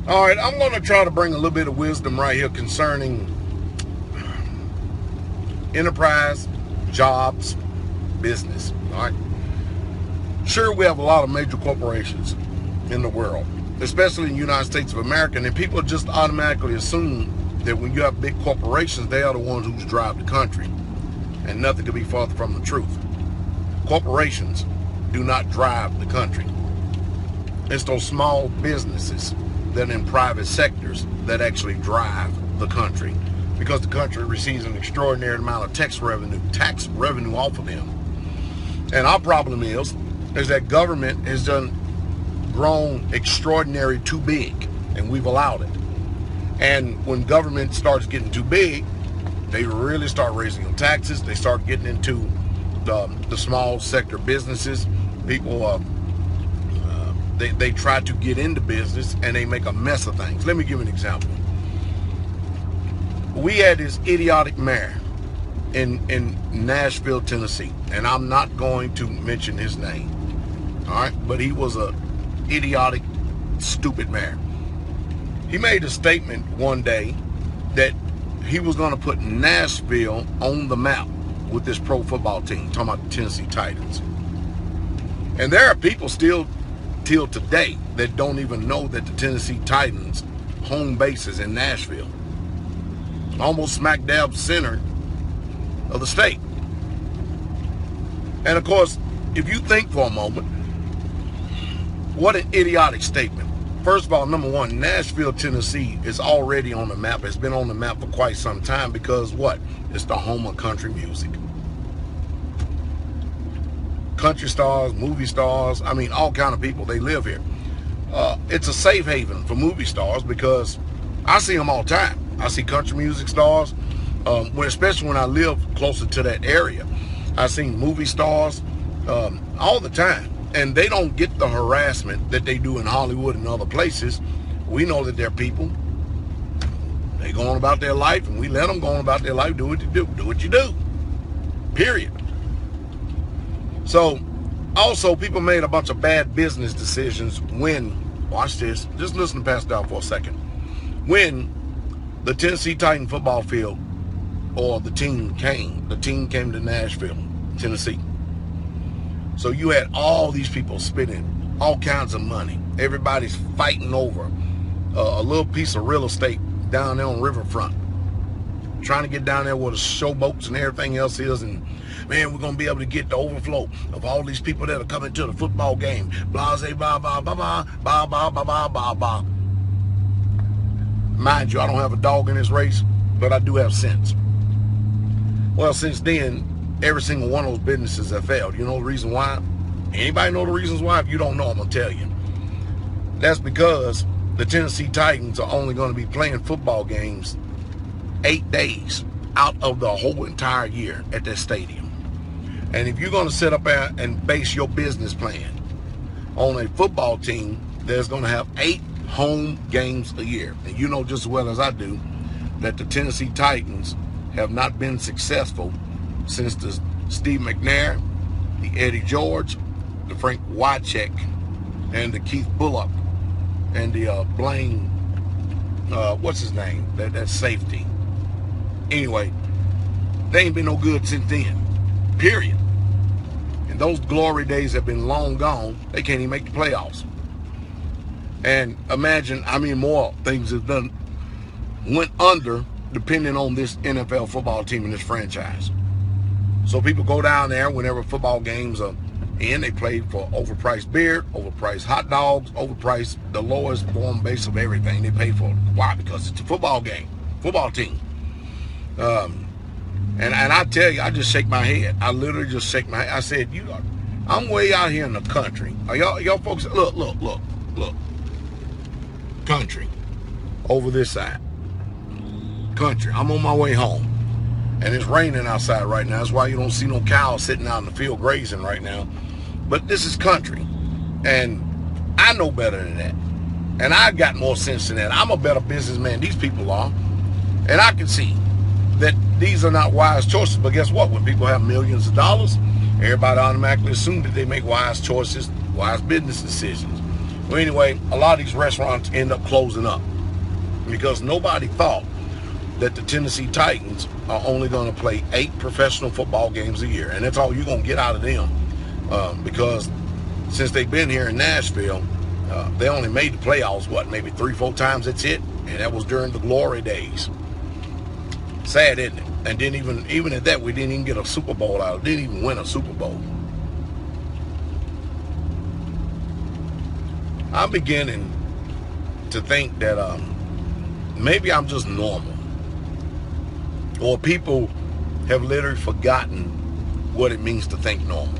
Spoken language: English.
All right, I'm going to try to bring a little bit of wisdom right here concerning enterprise, jobs, business. All right. Sure, we have a lot of major corporations in the world, especially in the United States of America, and people just automatically assume that when you have big corporations, they are the ones who drive the country, and nothing could be farther from the truth. Corporations do not drive the country. It's those small businesses that are in private sectors that actually drive the country, because the country receives an extraordinary amount of tax revenue off of them. And our problem is that government has grown extraordinary too big, and we've allowed it. And when government starts getting too big, they really start raising your taxes. They start getting into the small sector businesses. People, they try to get into business, and they make a mess of things. Let me give you an example. We had this idiotic mayor in Nashville, Tennessee, and I'm not going to mention his name. All right, but he was a idiotic, stupid mayor. He made a statement one day that he was going to put Nashville on the map with this pro football team, talking about the Tennessee Titans. And there are people still till today that don't even know that the Tennessee Titans home base is in Nashville, almost smack dab center of the state. And of course, if you think for a moment, what an idiotic statement. First of all, number one, Nashville, Tennessee is already on the map. It's been on the map for quite some time because what? It's the home of country music. Country stars, movie stars, I mean, all kind of people, they live here. It's a safe haven for movie stars because I see them all the time. I see country music stars, especially when I live closer to that area. I see movie stars all the time. And they don't get the harassment that they do in Hollywood and other places. We know that they're people. They go on about their life, and we let them go on about their life. Do what you do. Do what you do. Period. So, also, people made a bunch of bad business decisions when, watch this, just listen to PastorDowell for a second. When the Tennessee Titan football field, or the team came to Nashville, Tennessee. So you had all these people spending all kinds of money. Everybody's fighting over a little piece of real estate down there on Riverfront, trying to get down there where the showboats and everything else is. And man, we're going to be able to get the overflow of all these people that are coming to the football game. Blase, blah, blah, blah, blah, blah, blah, blah, blah, blah, blah. Mind you, I don't have a dog in this race, but I do have sense. Well, since then, every single one of those businesses have failed. You know the reason why? Anybody know the reasons why? If you don't know, I'm going to tell you. That's because the Tennessee Titans are only going to be playing football games 8 days out of the whole entire year at that stadium. And if you're going to sit up there and base your business plan on a football team that's going to have 8 home games a year, and you know just as well as I do that the Tennessee Titans have not been successful since the Steve McNair, the Eddie George, the Frank Wycheck, and the Keith Bullock, and the Blaine, what's his name? That's safety. Anyway, they ain't been no good since then. Period. And those glory days have been long gone. They can't even make the playoffs. And imagine, more things have went under depending on this NFL football team and this franchise. So people go down there whenever football games are in. They play for overpriced beer, overpriced hot dogs, overpriced, the lowest form base of everything they pay for. Why? Because it's a football game, football team. And I tell you, I just shake my head. I literally just shake my head. I said, I'm way out here in the country. Are y'all folks, look. Country. Over this side. Country. I'm on my way home. And it's raining outside right now. That's why you don't see no cows sitting out in the field grazing right now. But this is country. And I know better than that. And I've got more sense than that. I'm a better businessman. These people are. And I can see that these are not wise choices. But guess what? When people have millions of dollars, everybody automatically assumes that they make wise choices, wise business decisions. Well, anyway, a lot of these restaurants end up closing up because nobody thought that the Tennessee Titans are only going to play 8 professional football games a year, and that's all you're going to get out of them. Because since they've been here in Nashville, they only made the playoffs, maybe 3-4 times, that's it, and that was during the glory days. Sad, isn't it? And then even at that, we didn't even get a Super Bowl out of it, didn't even win a Super Bowl. I'm beginning to think that maybe I'm just normal, or people have literally forgotten what it means to think normal.